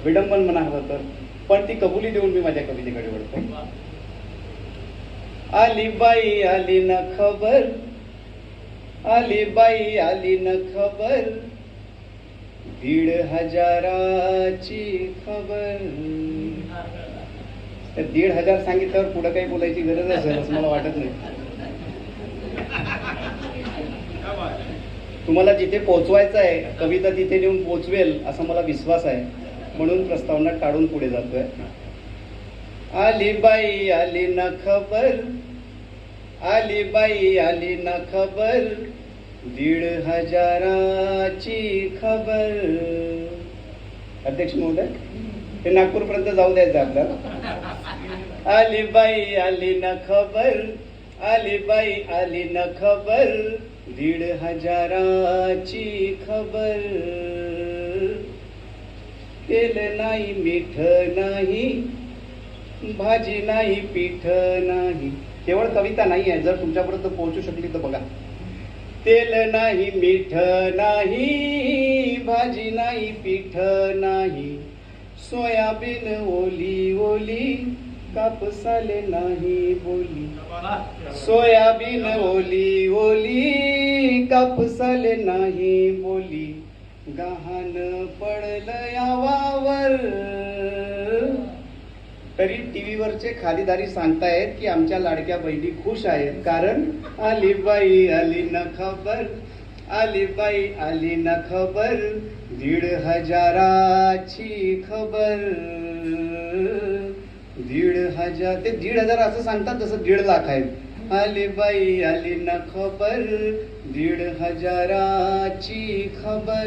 विडंबन म्हणा हवं तर, पण ती कबुली देऊन मी माझ्या कवितेकडे वळतो. आली बाई आली न खबर, आली बाई आली न खबर, 1,500ची खबर. 1,500 सांगितल्यावर पुढे काही बोलायची गरज असेल असं मला वाटत नाही. तुम्हाला जिथे पोहोचवायचं आहे कविता तिथे नेऊन पोहोचवेल असा मला विश्वास आहे, म्हणून प्रस्तावना टाळून पुढे जातोय. आली बाई आली न खबर, आली बाई आली न खबर, 1,500ची खबर. अध्यक्ष महोदय, हे नागपूरपर्यंत जाऊ द्यायचं आपल्याला. आली बाई आली न खबर, आली बाई आली न खबर, 1,500ची खबर. तेल नाही मीठ नाही, भाजी नाही पीठ नाही. केवळ कविता नाही आहे, जर तुमच्यापर्यंत पोहोचू शकली तर बघा. तेल नाही मीठ नाही, भाजी नाही पीठ नाही, सोयाबीन ओली ओली, कापसाले नाही बोली. सोयाबीन ओली ओली, कापसाले नाही बोली, गहाण पडलं यावावर. तरी टीव्हीवरचे खालीदारी सांगतायत की आमच्या लाडक्या बहिणी खुश आहेत, कारण आली बाई आली न खबर, आली बाई आली न खबर, 1,500ची खबर. 1,500 ते 1,500 असं सांगतात, तसं 1.5 लाख आहेत. आली बाई आली न खबर, 1,500ची खबर.